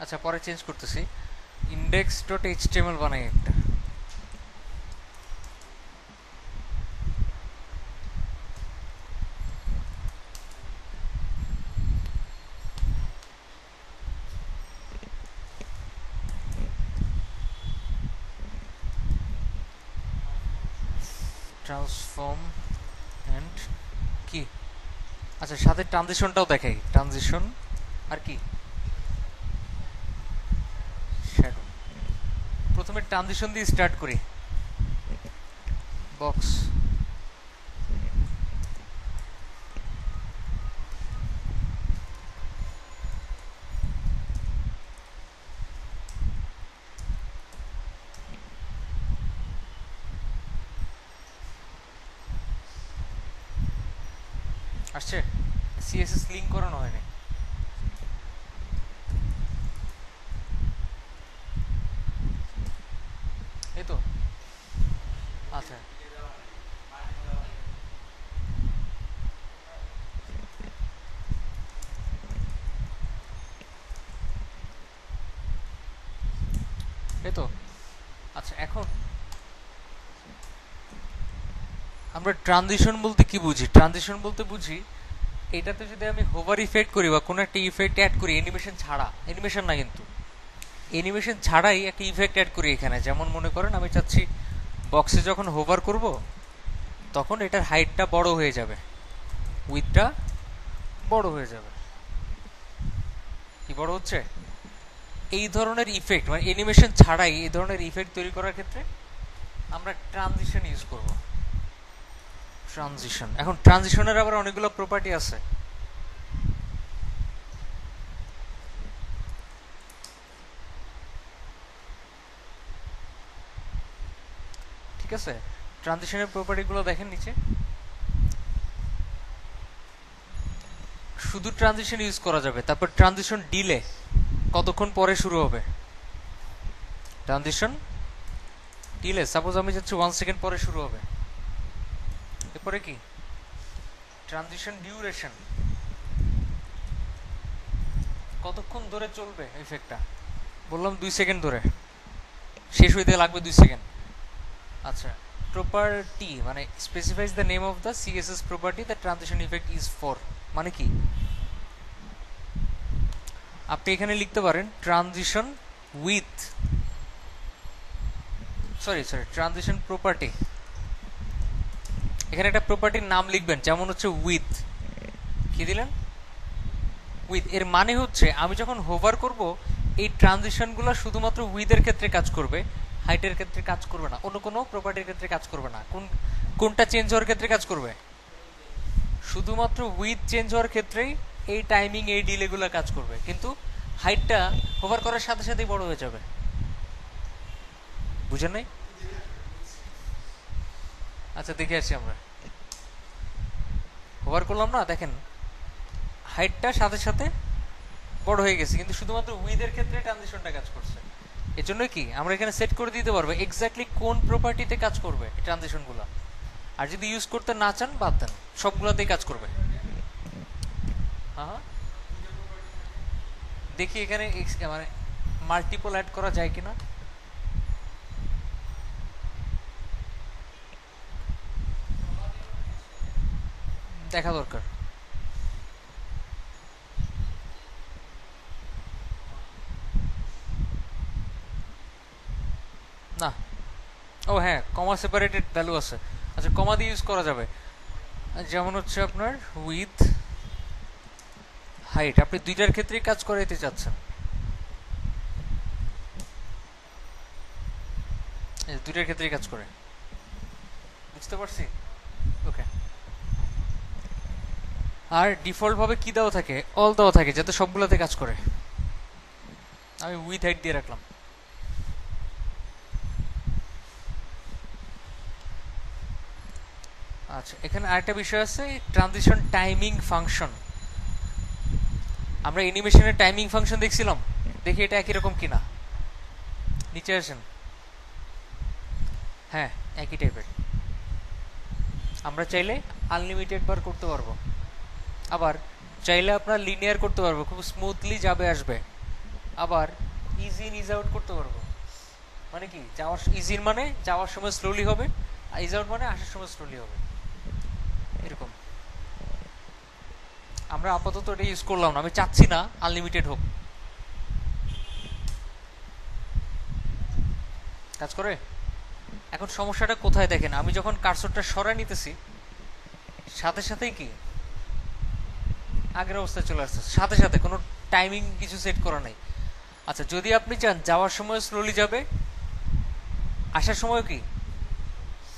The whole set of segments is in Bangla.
আচ্ছা পরে চেঞ্জ করতেছি, ইন্ডেক্স ডট এইচটিএমএল বানাই একটা। ট্রান্সফর্ম অ্যান্ড কি, আচ্ছা সাথে ট্রানজিশনটাও দেখাই, ট্রানজিশন আর কি শ্যাডো। প্রথমে ট্রানজিশন দিয়ে স্টার্ট করি, বক্স আসছে, সিএসএস লিঙ্ক করানো হয়নি। এই তো, আচ্ছা এই তো। আচ্ছা এখন আমরা ট্রানজিশন বলতে কি বুঝি? ট্রানজিশন বলতে বুঝি এটাতে যদি আমি হোভার ইফেক্ট করি বা কোনো একটা ইফেক্ট অ্যাড করি, অ্যানিমেশন ছাড়া, অ্যানিমেশন না কিন্তু, অ্যানিমেশন ছাড়াই একটা ইফেক্ট অ্যাড করি এখানে। যেমন মনে করেন আমি চাচ্ছি বক্সে যখন হোভার করব তখন এটার হাইটটা বড় হয়ে যাবে, উইথটা বড় হয়ে যাবে। কি বড় হচ্ছে? এই ধরনের ইফেক্ট মানে অ্যানিমেশন ছাড়াই এই ধরনের ইফেক্ট তৈরি করার ক্ষেত্রে আমরা ট্রানজিশন ইউজ করব। ট্রানজিশন, এখন ট্রানজিশনের আবার অনেকগুলো প্রপার্টি আছে। ঠিক আছে, ট্রানজিশনের প্রপার্টিগুলো দেখেন নিচে। শুধু ট্রানজিশন ইউজ করা যাবে, তারপর ট্রানজিশন ডিলে কতক্ষণ পরে শুরু হবে, ট্রানজিশন ডিলে সাপোজ আমি যাচ্ছি 1 সেকেন্ড পরে শুরু হবে। এরপরে কি ট্রানজিশন ডিউরেশন, কতক্ষণ ধরে চলবে ইফেক্টটা, বললাম 2 সেকেন্ড ধরে, শেষ হইতে লাগবে 2 সেকেন্ড। আচ্ছা প্রপার্টি মানে specifies the name of the CSS property the transition effect is for, মানে কি আপনি এখানে লিখতে পারেন transition with, sorry transition property, এখানে একটা প্রপার্টির নাম লিখবেন, যেমন হচ্ছে উইথ, কি দিলেন উইথ। এর মানে হচ্ছে আমি যখন হোভার করব এই ট্রানজিশনগুলো শুধুমাত্র উইথের ক্ষেত্রে কাজ করবে, হাইটের ক্ষেত্রে কাজ করবে না, অন্য কোনো প্রপার্টির ক্ষেত্রে কাজ করবে না। কোনটা চেঞ্জ হওয়ার ক্ষেত্রে কাজ করবে? শুধুমাত্র উইথ চেঞ্জ হওয়ার ক্ষেত্রেই এই টাইমিং এই ডিলেগুলো কাজ করবে, কিন্তু হাইটটা হোভার করার সাথে সাথেই বড় হয়ে যাবে। বুঝেন নাই? আচ্ছা দেখে আসি আমরা, হোভার করলাম না, দেখেন হাইটটা সাথে সাথে বড় হয়ে গেছে, কিন্তু শুধুমাত্র উইথের ক্ষেত্রে ট্রানজিশনটা কাজ করছে। এর জন্য কি আমরা এখানে সেট করে দিতে পারবো এক্স্যাক্টলি কোন প্রপার্টিতে কাজ করবে এই ট্রানজিশনগুলো। আর যদি ইউজ করতে না চান বাদ দেন, সবগুলোতেই কাজ করবে। হ্যাঁ হ্যাঁ, দেখি এখানে মানে মাল্টিপল অ্যাড করা যায় কিনা। দেখা দরকার। না, ও হ্যাঁ, কমা সেপারেটেড ভ্যালু আছে। আচ্ছা কমা দিয়ে ইউজ করা যাবে, যেমন হচ্ছে আপনার উইথ হাইট, আপনি দুইটার ক্ষেত্রেই কাজ করাইতে চাচ্ছেন, দুইটার ক্ষেত্রেই কাজ করে, বুঝতে পারছি। ওকে, আর ডিফল্ট ভাবে কি দেওয়া থাকে, অল দেওয়া থাকে যাতে সবগুলোতে কাজ করে। আমি উইথ হাইট দিয়ে রাখলাম। আচ্ছা এখানে আরেকটা বিষয় আছে, ট্রানজিশন টাইমিং ফাংশন। আমরা অ্যানিমেশনের টাইমিং ফাংশন দেখছিলাম, দেখি এটা একই রকম কিনা। নিচে আসেন, হ্যাঁ একই টাইপের। আমরা চাইলে আনলিমিটেড বার করতে পারবো, আবার চাইলে আপনার লিনিয়ার করতে পারবো, খুব স্মুথলি যাবে আসবে। আবার ইজ ইন ইজ আউট করতে পারবো। মানে কি, যাওয়ার ইজ ইন মানে যাওয়ার সময় স্লোলি হবে, আর ইজ আউট মানে আসার সময় স্লোলি হবে, এরকম। আমরা আপাতত এটা ইউজ করলাম না, আমি চাচ্ছি না আনলিমিটেড হোক। কাজ করে। এখন সমস্যাটা কোথায় দেখেন, আমি যখন কার্সরটা সরায় নিতেছি সাথে সাথেই কি আগের অবস্থায় চলে আসছে, সাথে সাথে কোনো টাইমিং কিছু সেট করা নাই। আচ্ছা, যদি আপনি চান যাওয়ার সময় স্লোলি যাবে, আসার সময় কি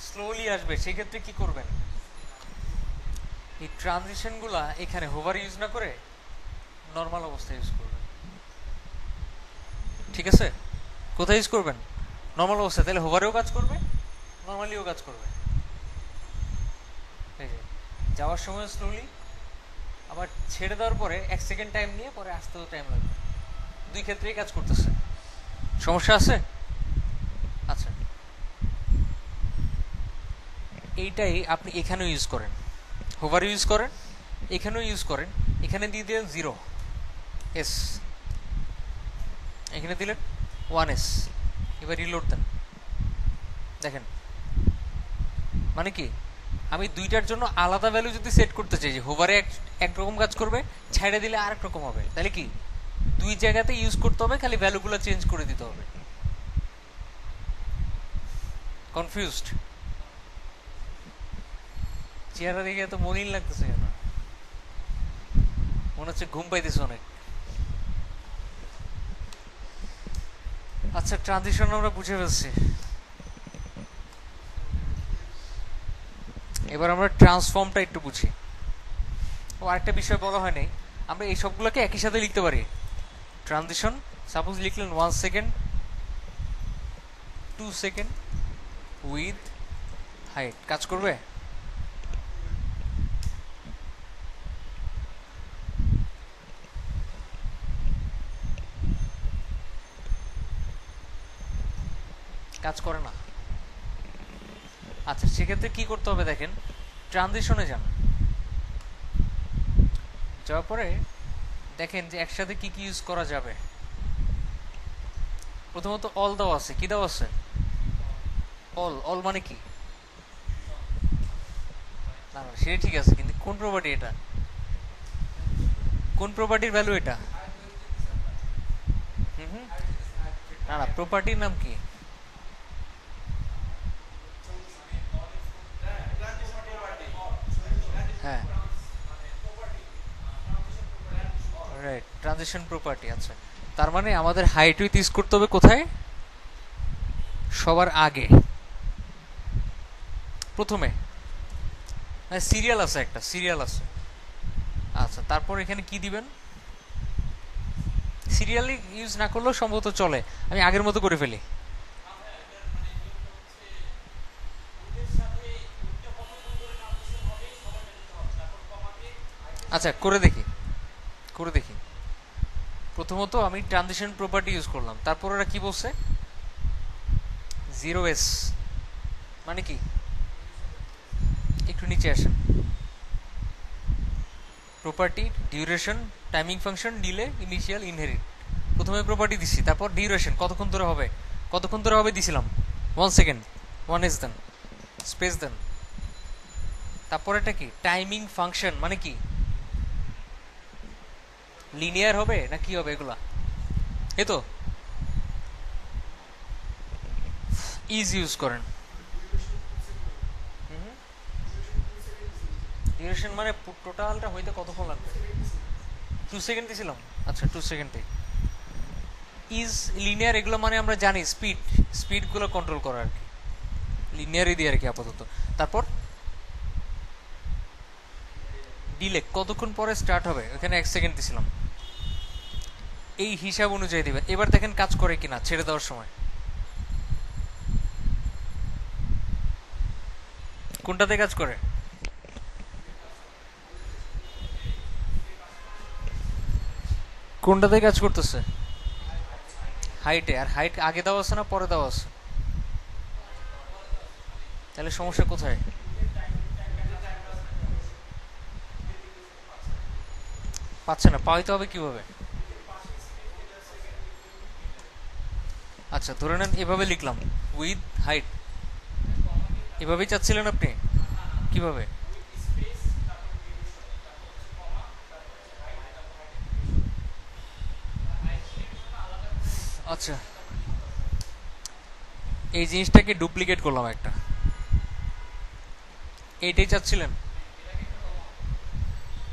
স্লোলি আসবে, সেই ক্ষেত্রে কি করবেন, এই ট্রানজিশনগুলা এখানে হোভার ইউজ না করে নর্মাল অবস্থায় ইউজ করবেন। ঠিক আছে, কোথায় ইউজ করবেন, নর্মাল অবস্থায়, তাহলে হোভারেও কাজ করবে, নর্মালিও কাজ করবে। এই যে যাওয়ার সময় স্লোলি, আবার ছেড়ে দেওয়ার পরে 1 সেকেন্ড টাইম নিয়ে পরে আসতেও টাইম লাগবে, দুই ক্ষেত্রেই কাজ করতেছে। সমস্যা আছে? আচ্ছা, এইটাই আপনি এখানেও ইউজ করেন, হোভার ইউজ করেন, এখানেও ইউজ করেন। এখানে দিয়ে দিলেন 0s, এখানে দিলেন 1s, এবার রিলোড দেন, দেখেন। মানে কি, আমি দুইটার জন্য আলাদা ভ্যালু যদি সেট করতে চাই, যে হোভারে একরকম কাজ করবে, ছেড়ে দিলে আরেক রকম হবে, তাহলে কি দুই জায়গাতে ইউজ করতে হবে, খালি ভ্যালুগুলো চেঞ্জ করে দিতে হবে। কনফিউজড? চেহারা দেখে এত মলিন লাগতেছে কেন, মনে হচ্ছে ঘুম পাইতেছে অনেক। আচ্ছা, ট্রানজিশন আমরা বুঝে ফেলছি, এবার আমরা ট্রান্সফর্মটা একটু বুঝি। ও, আরেকটা বিষয় বলা হয় নাই, আমরা এই সবগুলোকে একই সাথে লিখতে পারি। ট্রানজিশন সাপোজ লিখলেন 1 সেকেন্ড, 2 সেকেন্ড উইথ হাইট, কাজ করবে? কাজ করে না। আচ্ছা, সেক্ষেত্রে কি করতে হবে দেখেন, ট্রানজিশনে যান, যাওয়ার পরে দেখেন যে একসাথে কি কি ইউজ করা যাবে। প্রথমত অল দেওয়া আছে, কি দেওয়া আছে, অল। অল মানে কি, না না সেটা ঠিক আছে, কিন্তু কোন প্রপার্টি এটা, কোন প্রপার্টির ভ্যালু এটা? হুম হুম, না না, প্রপার্টির নাম কি? হ্যাঁ, রাইট, ট্রানজিশন প্রপার্টি। আচ্ছা, তার মানে আমাদের হাইট উইথ ইউজ করতে হবে কোথায়, সবার আগে, প্রথমে। হ্যাঁ, সিরিয়াল আছে, একটা সিরিয়াল আছে। আচ্ছা, তারপর এখানে কি দিবেন, সিরিয়ালি ইউজ না করলেও সম্ভবত চলে, আমি আগের মতো করে ফেলি। আচ্ছা, করে দেখি, করে দেখি। প্রথমত আমি ট্রানজিশন প্রপার্টি ইউজ করলাম, তারপর ওরা কি বলছে, 0s মানে কি, একটু নিচে আসেন, property duration timing function delay initial inherit, প্রথমে প্রপার্টি দিছি, তারপর ডিউরেশন কতক্ষণ ধরে হবে, কতক্ষণ ধরে হবে দিছিলাম 1 সেকেন্ড, 1s দেন, স্পেস দেন, তারপর এটা কি টাইমিং ফাংশন, মানে কি লিনিয়ার হবে না কি হবে, এগুলা এই তো ইজ ইউজ করেন। ডিউরেশন মানে টোটালটা হইতে কতক্ষণ লাগবে, 2 সেকেন্ড দিছিলাম। আচ্ছা, 2 সেকেন্ডে ইজ লিনিয়ার, এগুলো মানে আমরা জানি স্পিড, স্পিডগুলো কন্ট্রোল করা আর কি, লিনিয়ারই দিয়ে আর কি আপাতত। তারপর ডিলে কতক্ষণ পরে স্টার্ট হবে, এখানে 1 সেকেন্ড দিছিলাম, এই হিসাব অনুযায়ী দিবেন। এবার দেখেন কাজ করে কিনা ছেড়ে দেওয়ার সময়, কোনটাতে কাজ করে, কোনটাতে কাজ করতেছে, হাইটে। আর হাইট আগে দেওয়া আছে না পরে দেওয়া আছে, তাহলে সমস্যা কোথায়, পাচ্ছে না, পাইতে হবে কিভাবে, আচ্ছা ধরে নেন এভাবে লিখলাম, উইথ হাইট, এভাবেই চাচ্ছিলেন আপনি? কিভাবে? আচ্ছা এই জিনিসটাকে ডুপ্লিকেট করলাম একটা, এইটাই চাচ্ছিলেন?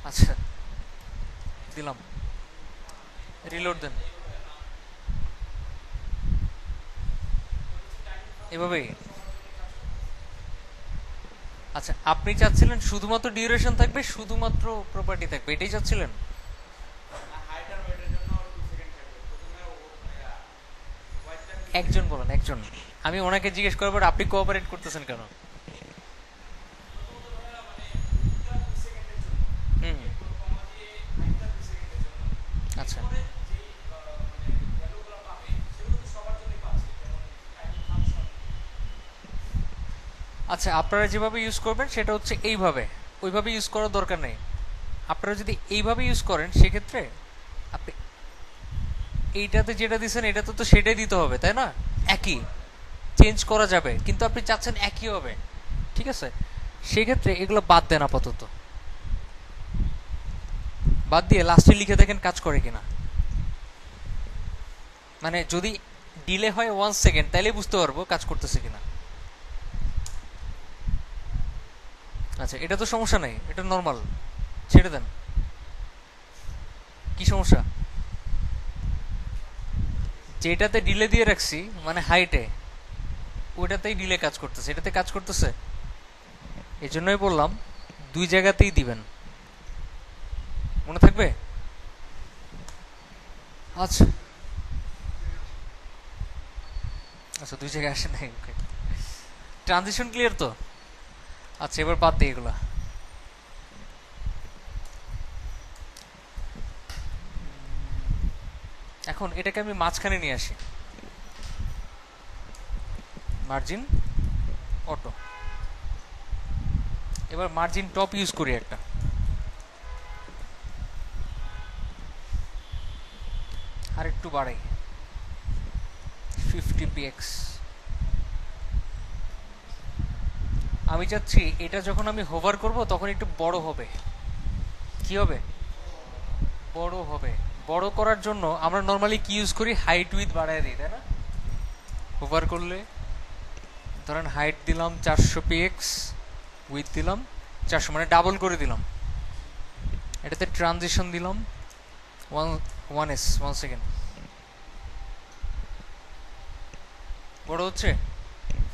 আচ্ছা দিলাম, রিলোড দেন এভাবেই। আচ্ছা আপনি চাচ্ছিলেন শুধুমাত্র ডিউরেশন থাকবে, শুধুমাত্র প্রপার্টি থাকবে, এটাই চাচ্ছিলেন? একজন বলেন, একজন। আমি ওনাকে জিজ্ঞেস করবার আপনি কোঅপারেট করতেছেন কেন? হুম। আচ্ছা আচ্ছা আপনারা যেভাবে ইউজ করবেন সেটা হচ্ছে এইভাবে, ওইভাবে ইউজ করার দরকার নেই। আপনারা যদি এইভাবে ইউজ করেন সেক্ষেত্রে আপনি এইটাতে যেটা দিচ্ছেন এটাতে তো সেটাই দিতে হবে, তাই না? একই, চেঞ্জ করা যাবে কিন্তু আপনি চাচ্ছেন একই হবে, ঠিক আছে? সেক্ষেত্রে এগুলো বাদ দেন আপাতত, বাদ দিয়ে লাস্টে লিখে দেখেন কাজ করে কিনা। মানে যদি ডিলে হয় 1 সেকেন্ড তাহলে বুঝতে পারবো কাজ করতেছে কিনা। আচ্ছা এটা তো সমস্যা নেই, এটা নর্মাল, ছেড়ে দেন। কি সমস্যা? যেটাতে ডিলে দিয়ে রাখছি মানে হাইটে, ওইটাতেই ডিলে কাজ করতেছে, এটাতে কাজ করতেছে। এই জন্যই বললাম দুই জায়গাতেই দিবেন, মনে থাকবে? আচ্ছা আচ্ছা দুই জায়গায় আসে নাই, ওকে। ট্রানজিশন ক্লিয়ার তো? আচ্ছা এবার বাদ দিই এগুলা। এখন এটাকে আমি মাঝখানে নিয়ে আসি, মার্জিন অটো। এবার মার্জিন টপ ইউজ করি একটা, আর একটু বাড়াই, 50 px। আমি চাচ্ছি এটা যখন আমি হোভার করব তখন একটু বড় হবে। কি হবে? বড় হবে। বড় করার জন্য আমরা নর্মালি কি ইউজ করি? হাইট উইথ বাড়ায় দিই, তাই না? হোভার করলে ধরেন হাইট দিলাম 400 px, উইথ দিলাম 400, মানে ডাবল করে দিলাম। এটাতে ট্রানজিশন দিলাম 1 সেকেন্ড। বড় হচ্ছে।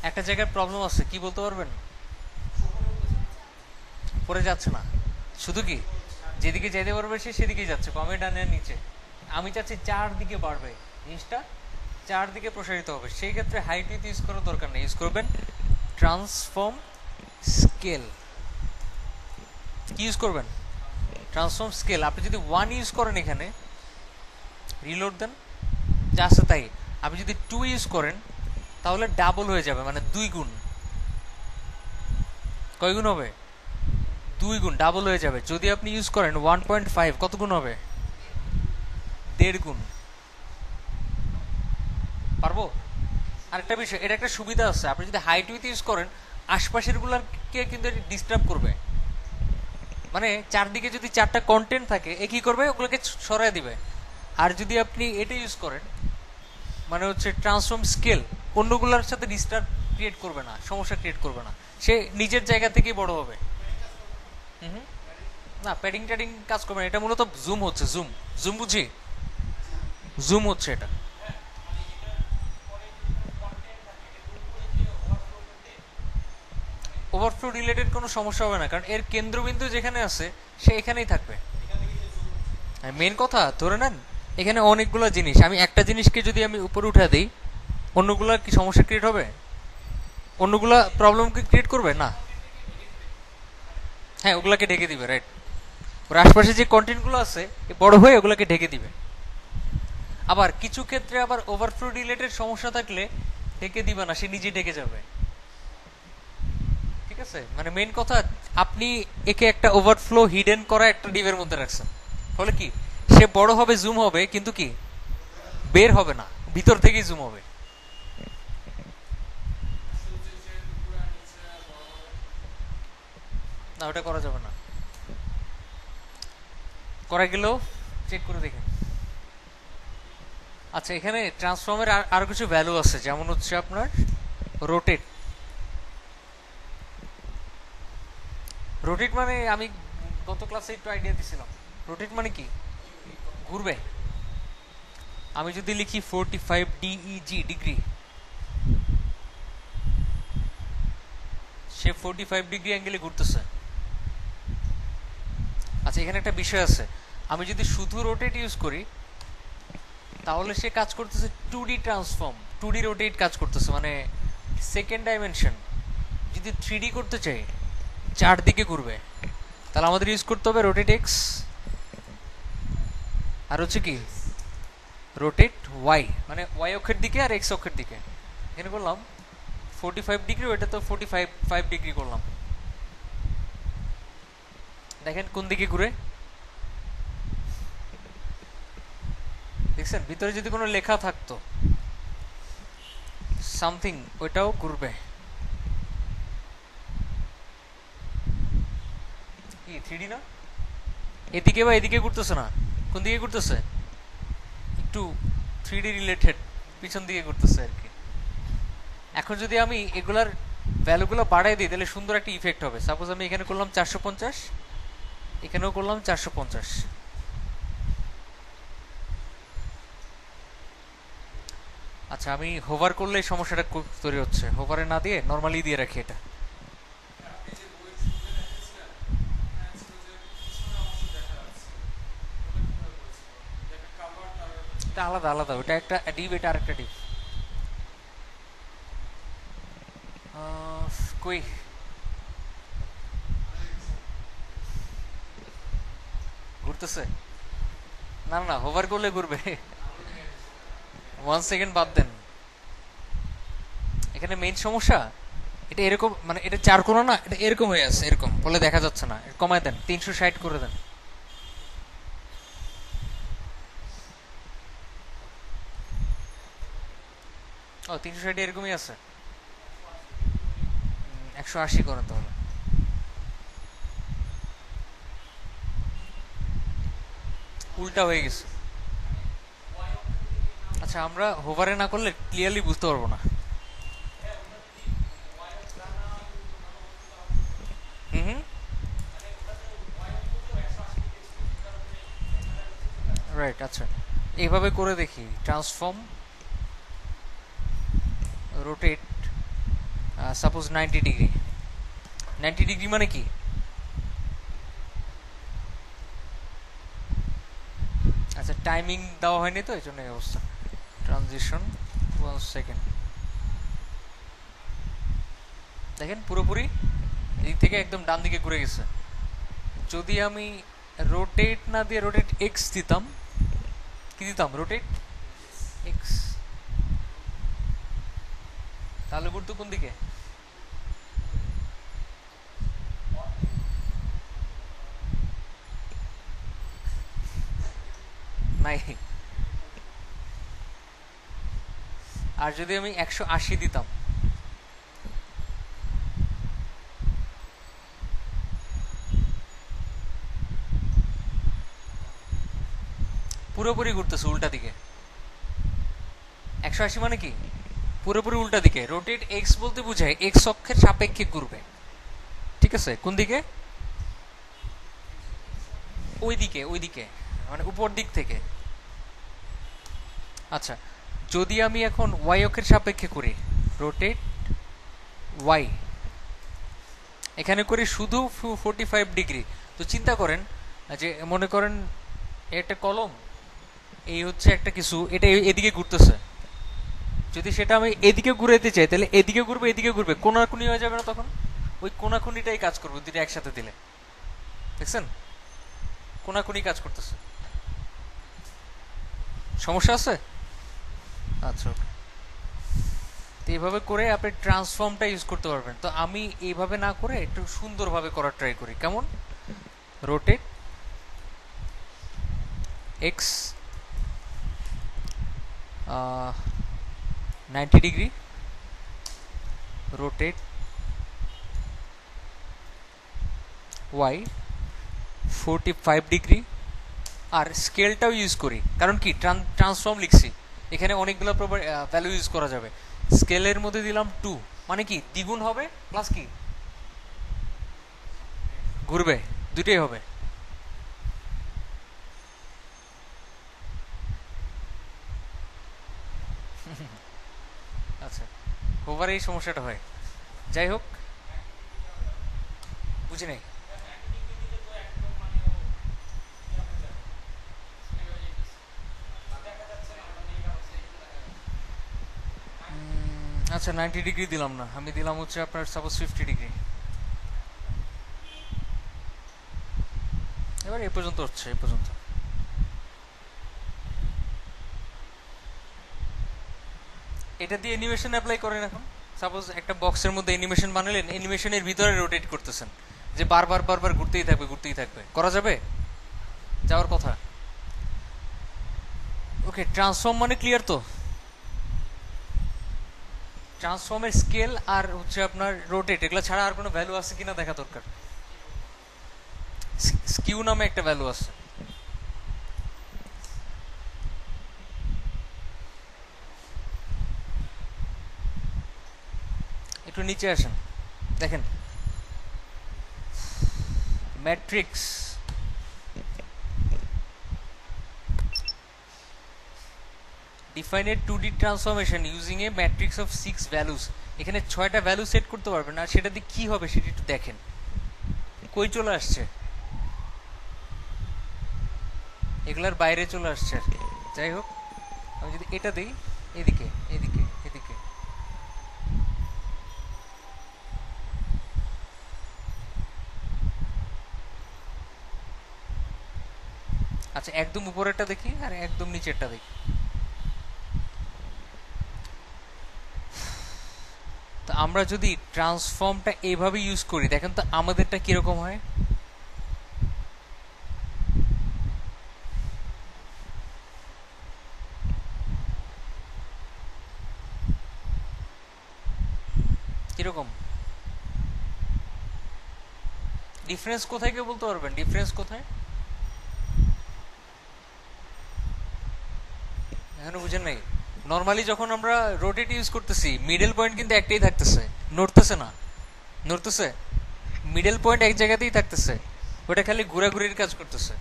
একটা জায়গায় প্রবলেম আছে, কি বলতে পারবেন? পড়ে যাচ্ছে না, শুধু কি যেদিকে যেতে পারবে সে সেদিকেই যাচ্ছে, বামে ডানে নিচে। আমি চাচ্ছি চারদিকে বাড়বে জিনিসটা, চারদিকে প্রসারিত হবে। সেই ক্ষেত্রে হাইট উইথ ইউজ করার দরকার নেই, ইউজ করবেন ট্রান্সফর্ম স্কেল। কি ইউজ করবেন? Transform scale. আপনি যদি 1 ইউজ করেন এখানে, রিলোড দেন, যা আছে তাই। আপনি যদি 2 ইউজ করেন তাহলে ডাবল হয়ে যাবে, মানে 2 গুণ। কয় গুণ হবে? 2 গুণ, ডাবল হয়ে যাবে। যদি আপনি ইউজ করেন 1.5, কত গুণ হবে? 1.5 গুণ। পারবো? আরেকটা বিষয়, এটা একটা সুবিধা আছে, আপনি যদি হাইট উইথ ইউজ করেন আশপাশের গুলাকে কিন্তু ডিস্টার্ব করবে। মানে চারদিকে যদি চারটা কন্টেন্ট থাকে এ কি করবে? ওগুলোকে সরাই দিবে। আর যদি আপনি এটা ইউজ করেন, মানে হচ্ছে ট্রান্সফর্ম স্কেল, অন্যগুলোর সাথে ডিস্টার্ব ক্রিয়েট করবে না, সমস্যা ক্রিয়েট করবে না, সে নিজের জায়গা থেকেই বড় হবে। হুম। না প্যাডিং ট্যাডিং কাজ করবে না, এটা মূলত জুম হচ্ছে, জুম। জুম বুঝি? জুম হচ্ছে এটা। ওভারফ্লো রিলেটেড কোনো সমস্যা হবে না, কারণ এর কেন্দ্রবিন্দু যেখানে আছে সে এখানেই থাকবে। মেন কথা ধরে নেন এখানে অনেকগুলো জিনিস, আমি একটা জিনিসকে যদি আমি উপরে উঠে দিই, অন্যগুলা কি সমস্যা ক্রিয়েট হবে? অন্যগুলা প্রবলেম কি ক্রিয়েট করবে না? হ্যাঁ ওগুলাকে ঢেকে দিবে, রাইট। ওর আশপাশে যে কন্টেন্টগুলো আছে বড় হয়ে ওগুলাকে ঢেকে দিবে। আবার কিছু ক্ষেত্রে আবার ওভারফ্লো রিলেটেড সমস্যা থাকলে ঢেকে দিবে না, সে নিজে ঢেকে যাবে। ঠিক আছে, মানে মেন কথা, আপনি একে একটা ওভারফ্লো হিডেন করা একটা ডিভের মধ্যে রাখছেন, ফলে কি সে বড় হবে, জুম হবে, কিন্তু কি বের হবে না, ভিতর থেকেই জুম হবে। না, ওটা করা যাবে না। করা গেলেও চেক করে দেখেন। আচ্ছা, এখানে ট্রান্সফর্মের আর কিছু ভ্যালু আছে, যেমন হচ্ছে আপনার রোটেট। রোটেট মানে আমি গত ক্লাসে একটু আইডিয়া দিছিলাম। রোটেট মানে কি? ঘুরবে। আমি যদি লিখি 45 ডিইজি ডিগ্রি, সে 45 ডিগ্রি অ্যাঙ্গেলে ঘুরতেছে। আচ্ছা, এখানে একটা বিষয় আছে, আমি যদি শুধু রোটেট ইউজ করি তাহলে সে কাজ করতেছে 2D ট্রান্সফর্ম, 2D রোটেট কাজ করতেছে, মানে সেকেন্ড ডাইমেনশন। যদি 3D করতে চাই, চারদিকে ঘুরবে, তাহলে আমাদের ইউজ করতে হবে রোটেট এক্স, আর হচ্ছে কি রোটেট ওয়াই, মানে ওয়াই অক্ষের দিকে আর এক্স অক্ষের দিকে। এখানে করলাম 45 ডিগ্রি, ওইটা তো 45 ডিগ্রি করলাম। দেখেন কোন দিকে ঘুরে, দেখছেন? ভিতরে যদি কোনো লেখা থাকতো সামথিং, ওইটাও ঘুরবে। কি 3D না? এদিকে বা এদিকে ঘুরতেছে না, কোন দিকে ঘুরতেছে? একটু 3D রিলেটেড, পিছন দিকে ঘুরতেছে আর কি। এখন যদি আমি এগুলার ভ্যালুগুলো বাড়াই দিই তাহলে সুন্দর একটা ইফেক্ট হবে। সাপোজ আমি এখানে করলাম 450, এখানেও করলাম 450। আচ্ছা, আমি হোভার করলে এই সমস্যাটা তৈরি হচ্ছে, হোভারে না দিয়ে নর্মালি দিয়ে রাখি এটা। এটা আলাদা আলাদা, ওটা একটা ডিপ, এটা আরেকটা ডিপ। কই ঘুরতেছে? না না, হোভার করলে ঘুরবে। 1 সেকেন্ড বাদ দেন। এখানে মেইন সমস্যা এটা এরকম, মানে এটা চার কোণা না, এটা এরকম হয়ে আছে, এরকম বলে দেখা যাচ্ছে না। কমায় দেন, 360 করে দেন। ও 360 এরকমই আছে। 180 করেন তাহলে। উল্টা হয়ে গেছে। আচ্ছা, আমরা হোভারে না করলে ক্লিয়ারলি বুঝতে পারবো না। হুম হুম, রাইট। আচ্ছা, এইভাবে করে দেখি, transform rotate suppose 90 degree. 90 degree মানে কি? আচ্ছা, টাইমিং দেওয়া হয়নি তো, এই জন্য এই অবস্থা। Transition 1 second. দেখেন পুরোপুরি এদিক থেকে একদম ডান দিকে ঘুরে গেছে। যদি আমি রোটেট না দিয়ে রোটেট এক্স দিতাম, কি দিতাম? রোটেট এক্স, তাহলে ঘুরতো কোন দিকে? নাই। আর যদি আমি 180 দিতাম, পুরোপুরি ঘুরতেছে উল্টা দিকে। 180 মানে কি? পুরোপুরি উল্টা দিকে। রোটেট এক্স বলতে বোঝায় এক্স অক্ষের সাপেক্ষে ঘুরবে, ঠিক আছে? কোন দিকে? ওই দিকে, ওই দিকে, মানে উপর দিক থেকে। আচ্ছা, যদি আমি এখন ওয়াই অক্ষের সাপেক্ষে করি, রোটেট ওয়াই, এখানে করি শুধু 45 ডিগ্রি, তো চিন্তা করেন যে মনে করেন একটা কলম, এই হচ্ছে একটা কিছু, এটা এদিকে ঘুরতেছে। যদি সেটা আমি এদিকে ঘুরাইতে চাই তাহলে এদিকে ঘুরবে, এদিকে ঘুরবে, কোনাকুনি হয়ে যাবে না তখন? ওই কোনাকুনিটাই কাজ করবে দুটো একসাথে দিলে। দেখছেন? কোনাকুনি কাজ করতেছে। সমস্যা আছে? আচ্ছা, ওকে। তো এইভাবে করে আপনি ট্রান্সফর্মটা ইউজ করতে পারবেন। তো আমি এইভাবে না করে একটু সুন্দরভাবে করার ট্রাই করি। কেমন? Rotate X 90 degree, rotate Y 45 degree. আর স্কেলটাও ইউজ করি, কারণ কি ট্রান্সফর্ম লিখছি, এখানে অনেকগুলো ভ্যালু ইউজ করা যাবে। স্কেলের মধ্যে দিলাম 2, মানে কি দ্বিগুণ হবে প্লাস কি ঘুরবে, দুটোই হবে। আচ্ছা, ওভার এই সমস্যাটা হয়। যাই হোক, বুঝি নাই। আচ্ছা, 90 ডিগ্রি দিলাম না, আমি দিলাম হচ্ছে আপনার সাপোজ 50 ডিগ্রি। এবার এ পর্যন্ত হচ্ছে, এ পর্যন্ত। এটা দিয়ে অ্যানিমেশন অ্যাপ্লাই করেন। এখন সাপোজ একটা বক্সের মধ্যে অ্যানিমেশন বানালেন, অ্যানিমেশনের ভিতরে রোটেট করতেছেন, যে বারবার বারবার ঘুরতেই থাকবে, ঘুরতেই থাকবে, করা যাবে? যাওয়ার কথা। ওকে, ট্রান্সফর্ম মানে ক্লিয়ার তো? ট্রান্সফর্মের স্কেল আর হচ্ছে আপনার রোটেট, এগুলো ছাড়া আর কোনো ভ্যালু আছে কিনা দেখা দরকার। স্কিউ নামে একটা ভ্যালু আছে। একটু নিচে আসেন, দেখেন matrix define a 2D transformation using a matrix of 6 values. এখানে 6টা ভ্যালু সেট করতে পারবেন, আর সেটা দিয়ে কি হবে সেটা একটু দেখেন। কই চলে আসছে, এগুলার বাইরে চলে আসছে আর কি। যাই হোক, আমি যদি এটা দিই, এদিকে এদিকে এদিকে, আচ্ছা একদম উপরেরটা দেখি আর একদম নিচেরটা দেখি। তো আমরা যদি ট্রান্সফর্মটা এইভাবে ইউজ করি, দেখেন তো আমাদেরটা কিরকম হয়। কিরকম ডিফারেন্স কোথায়, কেউ বলতে পারবেন ডিফারেন্স কোথায়? এখনো বুঝেন নাই? নর্মালি যখন আমরা রোটেট ইউজ করতেছি, মিডল পয়েন্ট কিন্তু একটাই থাকতেছে, নড়তেছে না। নড়তেছে, মিডল পয়েন্ট এক জায়গাতেই থাকতেছে, ওটা খালি ঘোরাঘুরির কাজ করতেছে।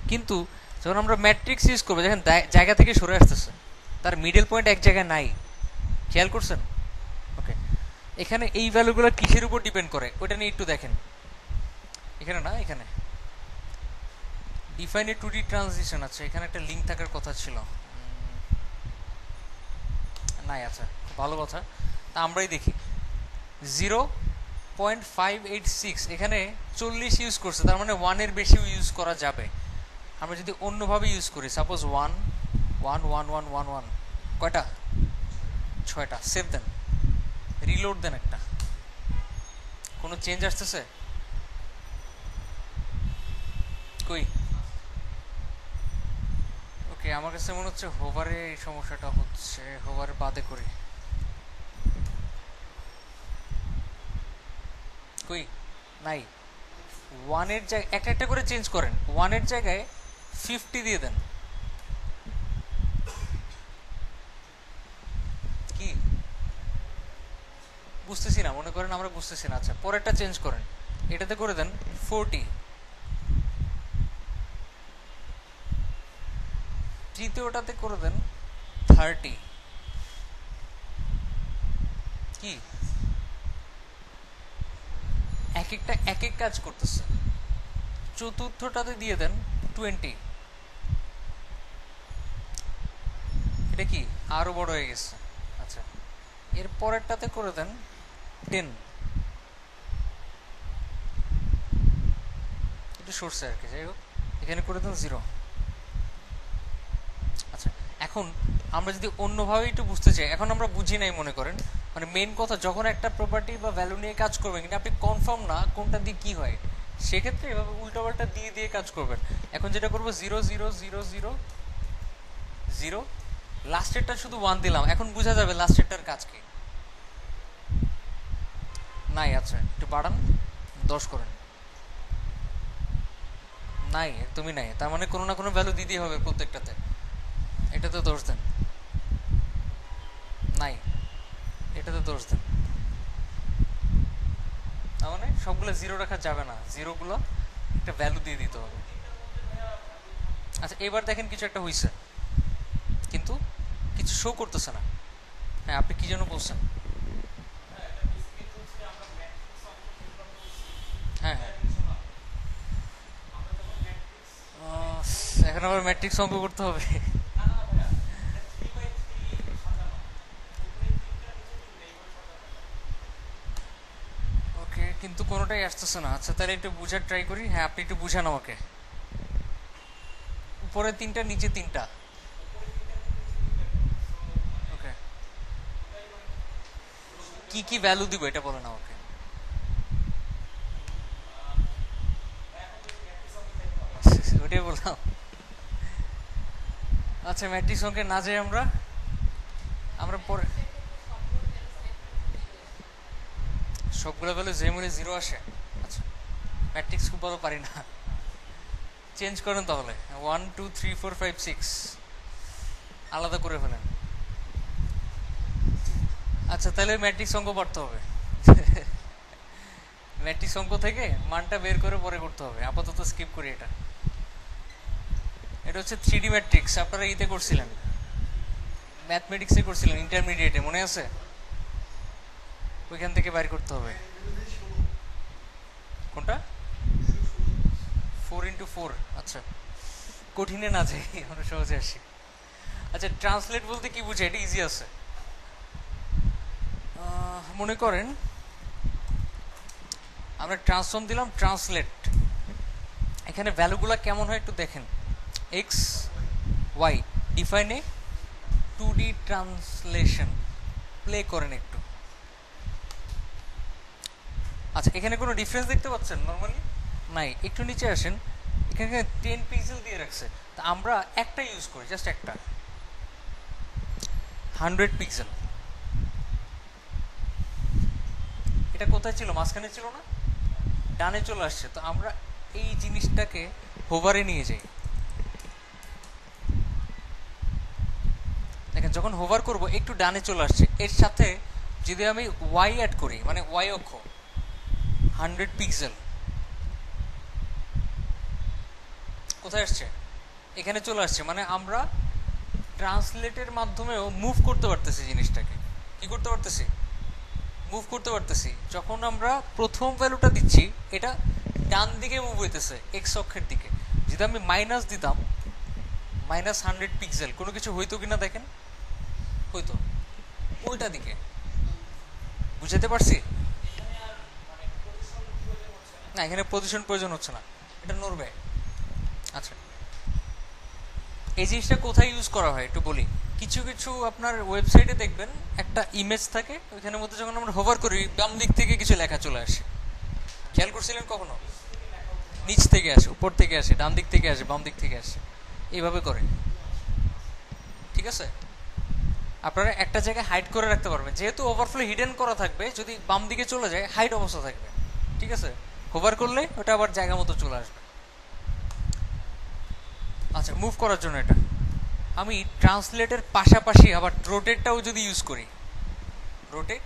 কিন্তু যখন আমরা ম্যাট্রিক্স ইউজ করবো, দেখেন জায়গা থেকে সরে আসতেছে, তার মিডল পয়েন্ট এক জায়গায় নাই। খেয়াল করছেন? ওকে, এখানে এই ভ্যালুগুলো কিসের উপর ডিপেন্ড করে ওটা নিয়ে একটু দেখেন। এখানে না, এখানে ডিফাইন এ 2D ট্রানজিশন আছে, এখানে একটা লিঙ্ক থাকার কথা ছিল, নাই। আচ্ছা, ভালো কথা, তা আমরাই দেখি। 0.586, এখানে 40 ইউজ করছে, তার মানে 1-এর বেশিও ইউজ করা যাবে। আমরা যদি অন্যভাবে ইউজ করি, সাপোজ 1 1 1 1 1 1, কয়টা? 6টা। সেভ দেন, রিলোড দেন একটা। কোনো চেঞ্জ আসতেছে? কই? ওকে, আমার কাছে মনে হচ্ছে হোভারে এই সমস্যাটা হচ্ছে, হোভার বাদে করি। কই? নাই। 1-এর জায়গায় একটা একটা করে চেঞ্জ করেন, 1-এর জায়গায় 50 দিয়ে দেন। কি বুঝতেছি না, মনে করেন আমরা বুঝতেছি না। আচ্ছা, পরেরটা চেঞ্জ করেন, এটাতে করে দেন 40। তৃতীয়টাতে করে দেন 30। কি এক একটা এক এক কাজ করতেছে। চতুর্থটাতে দিয়ে দেন 20। এটা কি আরো বড় হয়ে গেছে। আচ্ছা, এর পরেরটাতে করে দেন 10। একটু সরছে আর কি। যাই হোক, এখানে করে দেন 0। আচ্ছা, এখন আমরা যদি অন্যভাবে একটু বুঝতে চাই, এখন আমরা বুঝি নাই মনে করেন, মানে মেইন কথা, যখন একটা প্রপার্টি বা ভ্যালু নিয়ে কাজ করবেন কিন্তু আপনি কনফার্ম না কোনটা দিয়ে কি হয়, সেক্ষেত্রে এভাবে উল্টাপাল্টা দিয়ে দিয়ে কাজ করবেন। এখন যেটা করবো 0 0 0 0 0, লাস্টেরটা শুধু 1 দিলাম, এখন বোঝা যাবে লাস্টেরটার কাজ কি। নাই। আচ্ছা, একটু বাড়ান, 10 করেন। নাই, একদমই নাই। তার মানে কোনো না কোনো ভ্যালু দিতেই হবে প্রত্যেকটাতে। এটাতে দোষ দেন। নাই, এটাতে দোষ দেন। তার মানে সবগুলো জিরো রাখা যাবে না, জিরোগুলো একটা ভ্যালু দিয়ে দিতে হবে। আচ্ছা এবার দেখেন কিছু একটা হইছে, কিন্তু কিছু শো করতেছে না। হ্যাঁ আপনি কি যেন বলছেন? হ্যাঁ হ্যাঁ। আহ, এখন আবার ম্যাট্রিক্স অঙ্ক করতে হবে? ওকে, কিন্তু কোনোটাই আসতেছে না। আচ্ছা তাহলে একটু বুঝার ট্রাই করি। হ্যাঁ আপনি একটু বুঝান আমাকে। উপরে তিনটা নিচে তিনটা। ওকে, কি কি ভ্যালু দিব এটা বলেন আমাকে। ওটাই বললাম। আচ্ছা ম্যাট্রিক্স অঙ্কে না যাই আমরা, আমরা পরে সবগুলো ভ্যালু যে মনে জিরো আসে। আচ্ছা ম্যাট্রিক্স খুব ভালো পারি না, চেঞ্জ করেন তাহলে। 1 2 3 4 5 6 আলাদা করে ফেলেন। আচ্ছা তাহলে ম্যাট্রিক্স অঙ্ক পারতে হবে। ম্যাট্রিক্স অঙ্ক থেকে মানটা বের করে পরে করতে হবে, আপাতত স্কিপ করি এটা। এটা হচ্ছে 3D ম্যাট্রিক্স, আপনারা ইতে করছিলেন, ম্যাথমেটিক্সে করছিলেন ইন্টারমিডিয়েটে, মনে আছে? ওইখান থেকে বাইর করতে হবে। কোনটা? 4 × 4। আচ্ছা কঠিনে না যাই, আমরা সহজে আসি। আচ্ছা ট্রান্সলেট বলতে কি বুঝে, এটা ইজি আছে। মনে করেন আমরা ট্রান্সফর্ম দিলাম, ট্রান্সলেট। এখানে ভ্যালুগুলো কেমন হয় একটু দেখেন। X Y, define a 2D translation, play করেন একটু। আচ্ছা এখানে কোনো ডিফারেন্স দেখতে পাচ্ছেন নর্মালি? নাই। একটু নিচে আসেন, এখানে 10 পিক্সেল দিয়ে রাখছে, তা আমরা একটা ইউজ করি, জাস্ট একটা, 100 পিক্সেল। এটা কোথায় ছিল? মাঝখানে ছিল না, ডানে চলে আসছে। তো আমরা এই জিনিসটাকে হোভারে নিয়ে যাই। দেখেন যখন হোভার করব একটু ডানে চলে আসছে। এর সাথে যদি আমি ওয়াই অ্যাড করি, মানে ওয়াই অক্ষ, 100 পিক্সেল কোথায় আসছে? এখানে চলে আসছে। মানে আমরা ট্রান্সলেটের মাধ্যমেও মুভ করতে পারতেছি জিনিসটাকে। কি করতে পারতেছি? মুভ করতে পারতেছি। যখন আমরা প্রথম ভ্যালুটা দিচ্ছি, এটা ডান দিকে মুভ হইতেছে, এক্স অক্ষের দিকে। যদি আমি মাইনাস দিতাম, -100 পিক্সেল, কোনো কিছু হইতো কিনা দেখেন? হইতো উল্টা দিকে। বুঝাতে পারছি? না এখানে পজিশন প্রয়োজন হচ্ছে না, এটা নড়বে। আচ্ছা এই জিনিসটা কোথায় ইউজ করা হয় একটু বলি। কিছু কিছু আপনার ওয়েবসাইটে দেখবেন একটা ইমেজ থাকে, ওইখানের মধ্যে যখন আমরা হোভার করি বাম দিক থেকে কিছু লেখা চলে আসে। খেয়াল করছিলেন কখনো? নিচ থেকে আসে, উপর থেকে আসে, ডান দিক থেকে আসে, বাম দিক থেকে আসে, এইভাবে করে। ঠিক আছে, আপনারা একটা জায়গায় হাইড করে রাখতে পারবেন, যেহেতু ওভারফ্লো হিডেন করা থাকবে। যদি বাম দিকে চলে যায় হাইড অবস্থা থাকবে। ঠিক আছে, হোভার করলে ওটা আবার জায়গা মতো চলে আসবে। আচ্ছা মুভ করার জন্য এটা আমি ট্রান্সলেটের পাশাপাশি আবার রোটেটটাও যদি ইউজ করি, রোটেট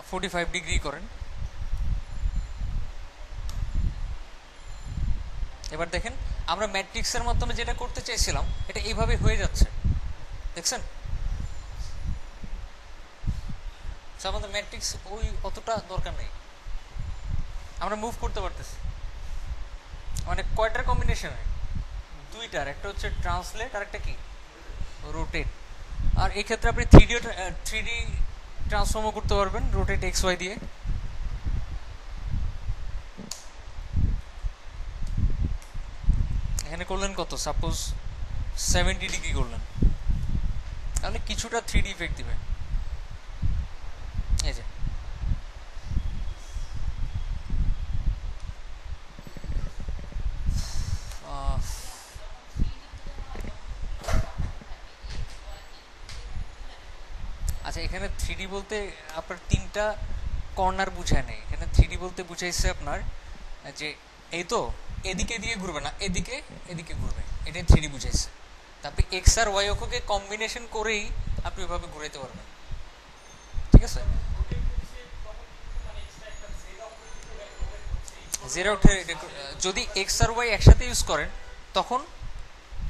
45 ডিগ্রি করেন। এবার দেখেন আমরা ম্যাট্রিক্সের মাধ্যমে যেটা করতে চাইছিলাম এটা এইভাবে হয়ে যাচ্ছে, দেখছেন? আমাদের ম্যাট্রিক্স ওই অতটা দরকার নেই, আমরা মুভ করতে পারতেছি। মানে কয়টার কম্বিনেশন হয়? দুইটার, একটা হচ্ছে ট্রান্সলেট আর একটা কি রোটেট। আর এই ক্ষেত্রে আপনি 3D ট্রান্সফর্মও করতে পারবেন রোটেট এক্স ওয়াই দিয়ে। এখানে করলেন কত, সাপোজ 70 ডিগ্রি করলেন, তাহলে কিছুটা 3D ইফেক্ট দিবে। এই যে আচ্ছা এখানে 3D বলতে আপনার কর্নার বুঝায় নেই। এখানে 3D বলতে বুঝাইছে আপনার যে এই তো এদিকে এদিকে ঘুরবে না, এদিকে এদিকে ঘুরবে, এটাই 3D বুঝাইছে। তারপরে এক্স আর ওয়াই অক্ষকে কম্বিনেশন করেই আপনি ওইভাবে ঘুরাইতে পারবেন, ঠিক আছে। জেড অক্ষের যদি এক্স আর ওয়াই একসাথে ইউজ করেন তখন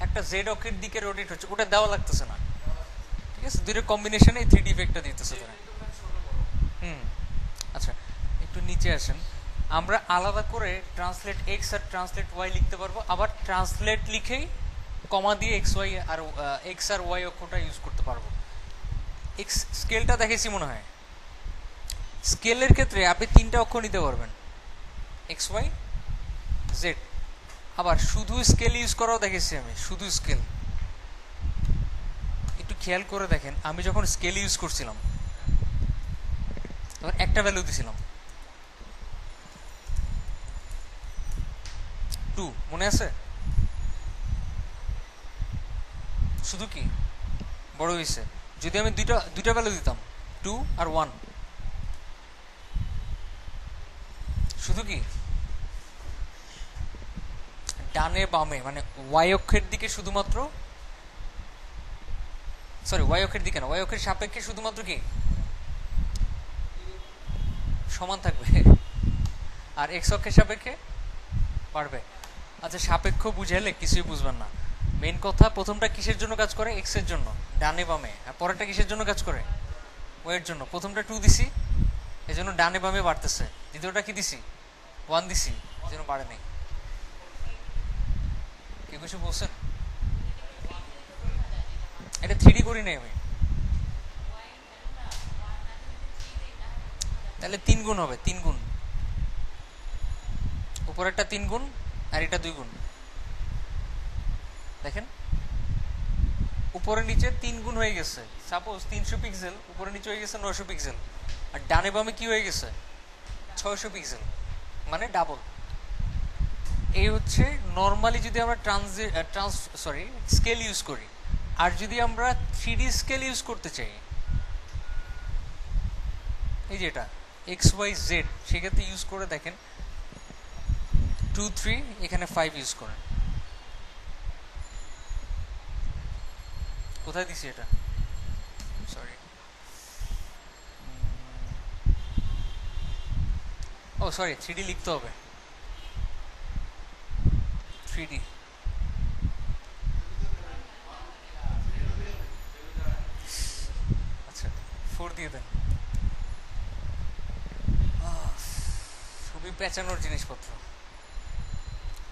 একটা জেড অক্ষের দিকে রোটেট হচ্ছে, ওটা দেওয়া লাগতেছে না, ঠিক আছে। দুইটা কম্বিনেশনে 3D ইফেক্টটা দিতেছে তারা। হুম, আচ্ছা একটু নিচে আসেন। আমরা আলাদা করে ট্রান্সলেট এক্স আর ট্রান্সলেট ওয়াই লিখতে পারবো, আবার ট্রান্সলেট লিখেই কমা দিয়ে এক্স ওয়াই আর এক্স আর ওয়াই অক্ষরটা ইউজ করতে পারবো। এক্স স্কেলটা দেখেছি মনে হয়। স্কেলের ক্ষেত্রে আপনি 3টা অক্ষর নিতে পারবেন, এক্স ওয়াই জেড। আবার শুধু স্কেল ইউজ করাও দেখেছি আমি, শুধু স্কেল। একটু খেয়াল করে দেখেন, আমি যখন স্কেল ইউজ করছিলাম তখন একটা ভ্যালু দিছিলাম 2, মনে আছে? শুধু কি বড় হয়েছে। যদি আমি দুইটা ভ্যালু দিতাম 2 আর 1, শুধু কি ডানে বামে মানে ওয়াই অক্ষের দিকে শুধুমাত্র, সরি ওয়াই অক্ষের দিকে না, ওয়াই অক্ষের সাপেক্ষে শুধুমাত্র কি সমান থাকবে, আর এক্স অক্ষের সাপেক্ষে বাড়বে। আচ্ছা সাপেক্ষ বুঝাইলে কিছুই বুঝবেন না। মেইন কথা প্রথমটা কিসের জন্য কাজ করে, এক্স এর জন্য ডানে বামে, আর পরেরটা কিসের জন্য কাজ করে, ওয়ের জন্য। প্রথমটা 2 দিছি এই জন্য ডানে বামে বাড়তেছে, দ্বিতীয়টা কি দিছি 1 দিছি এই জন্য বাড়ে নাই। কেউ কিছু বলছেন? এটা 3D করি নাই আমি। তাহলে 3 গুণ হবে, 3 গুণ, উপরেরটা 3 গুণ আর এটা 2 গুণ। দেখেন উপরে নিচে 3 গুণ হয়ে গেছে। সাপোজ 300 পিক্সেল, উপরে নিচে হয়ে গেছে 900 পিক্সেল, আর ডানে বামে কি হয়ে গেছে 600 পিক্সেল, মানে ডাবল। এই হচ্ছে নর্মালি যদি আমরা স্কেল ইউজ করি। আর যদি আমরা 3D স্কেল ইউজ করতে চাই, এই যেটা এক্স ওয়াই জেড, সেক্ষেত্রে ইউজ করে দেখেন 2 3, এখানে 5 ইউজ করেন। কোথায় দিছি এটা, সরি, ও সরি 3D লিখতে হবে, 3D। আচ্ছা 4 দিয়ে দেন। খুবই পেঁচানোর জিনিসপত্র,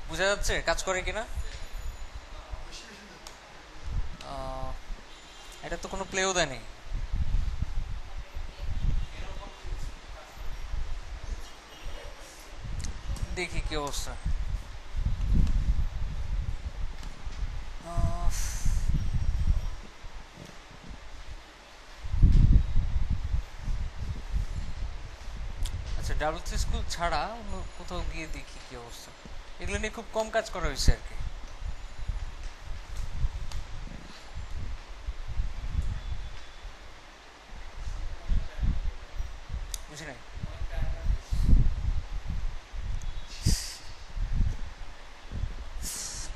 বোঝা যাচ্ছে কাজ করে কিনা। এটা তো কোনো প্লেও দেয়নি। দেখি কি অবস্থা। আচ্ছা ডাবল3 স্কুল ছাড়া অন্য কোথাও গিয়ে দেখি কি অবস্থা। এগুলো নিয়ে খুব কম কাজ করা হয়েছে আর কি। বুঝি নাই।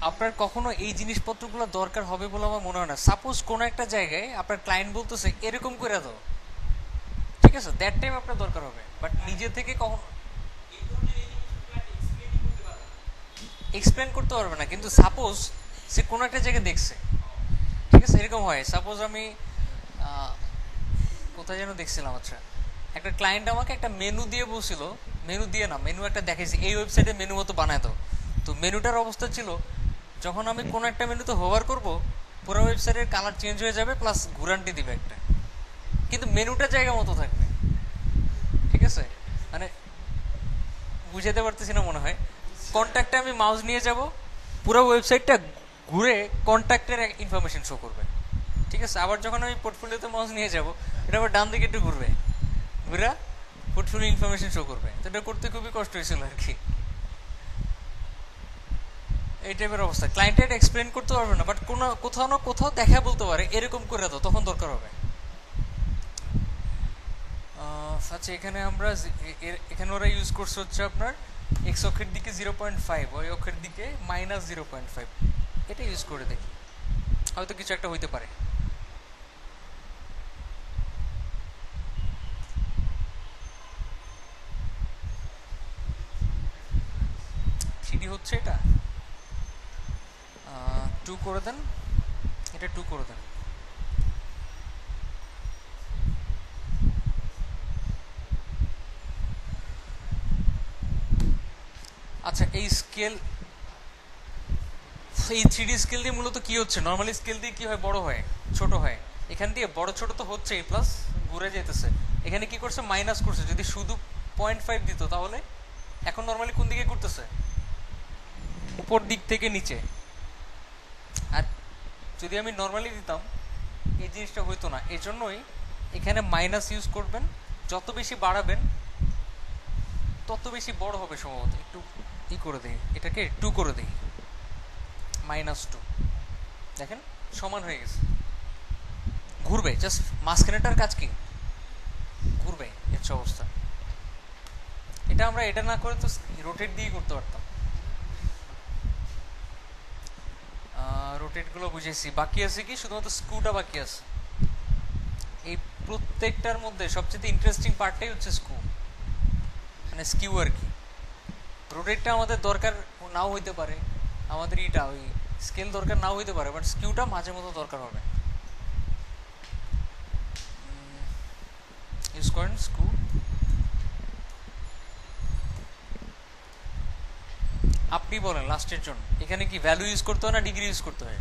আপনার কখনো এই জিনিসপত্রগুলো দরকার হবে বলে আমার মনে হয় না। সাপোজ কোনো একটা জায়গায় আপনার ক্লায়েন্ট বলতেছে এরকম করে দাও, ঠিক আছে, দ্যাট টাইম আপনার দরকার হবে, বাট নিজে থেকে কখনো এক্সপ্লেন করতে পারবে না। কিন্তু সাপোজ সে কোনো একটা জায়গায় দেখছে, ঠিক আছে, এরকম হয়। সাপোজ আমি কোথায় যেন দেখছিলাম, আচ্ছা একটা ক্লায়েন্ট আমাকে একটা মেনু দিয়ে বলছিল, মেনু দিয়ে না, মেনু একটা দেখাইছি, এই ওয়েবসাইটে মেনু মতো বানায় দাও। তো মেনুটার অবস্থা ছিল যখন আমি কোনো একটা মেনুতে হোভার করব পুরো ওয়েবসাইটের কালার চেঞ্জ হয়ে যাবে, প্লাস ঘুরান্টি দিবে একটা, কিন্তু মেনুটা জায়গা মতো থাকবে, ঠিক আছে। মানে বুঝাতে পারতেছি না মনে হয়। কন্ট্যাক্টে আমি মাউস নিয়ে যাব, পুরো ওয়েবসাইটটা ঘুরে কন্ট্যাক্টের ইনফরমেশন শো করবে, ঠিক আছে। আবার যখন আমি পোর্টফোলিওতে মাউস নিয়ে যাব, এটা আবার ডান দিকে একটু ঘুরবে, ঘুরা পোর্টফোলিও ইনফরমেশন শো করবে। তো এটা করতে খুবই কষ্ট হয়েছিল আর কি। এই টাইপের অবস্থা, ক্লায়েন্টের এক্সপ্লেন করতে পারবে না, বাট কোনো কোথাও না কোথাও দেখা বলতে পারে এরকম করে দাও, তখন দরকার হবে। আচ্ছা এখানে আমরা এখানে ওরা ইউজ করছে হচ্ছে আপনার এক্স অক্ষের দিকে 0.5, ওয়াই অক্ষের দিকে -0.5, এটা ইউজ করে দেখি, হয়তো কিছু একটা হইতে পারে। থ্রিডি হচ্ছে এটা, 2 করে দেন, এটা 2 করে দেন। আচ্ছা এই স্কেল, এই 3D স্কেল দিয়ে মূলত কি হচ্ছে, নর্মালি স্কেল দিয়ে কি হয়, বড় হয় ছোট হয়, এখান দিয়ে বড় ছোট তো হচ্ছে, প্লাস ঘুরে যেতেছে, এখানে কি করছে মাইনাস করছে। যদি শুধু 0.5 দিত তাহলে এখন নর্মালি কোন দিকে করতেছে, উপর দিক থেকে নিচে। আর যদি আমি নর্মালি দিতাম এই জিনিসটা হইতো না, এই জন্যই এখানে মাইনাস ইউজ করবেন, যত বেশি বাড়াবেন তত বেশি বড় হবে সম্ভবত। একটু ই করে দেই, এটাকে 2 করে দেই, -2, দেখেন সমান হয়ে গেছে, ঘুরবে, জাস্ট মাঝখানেটার কাজ কি, ঘুরবে, এর অবস্থা। এটা আমরা এটা না করে তো রোটেট দিয়ে করতে পারতাম। রোটেটগুলো বুঝেছি, বাকি আছে কি শুধুমাত্র স্ক্রুটা বাকি আছে। এই প্রত্যেকটার মধ্যে সবচেয়ে ইন্টারেস্টিং পার্টটাই হচ্ছে স্ক্রু, মানে স্কিউ আর কি। রোটেটটা আমাদের দরকার নাও হইতে পারে, আমাদের এটা ওই স্কেল দরকার নাও হইতে পারে, বাট স্কিউটা মাঝে মতো দরকার হবে। ইউজ করেন স্ক্রু। আপনি বলেন লাস্টের জন্য এখানে কি ভ্যালু ইউজ করতে হয় না ডিগ্রি ইউজ করতে হয়?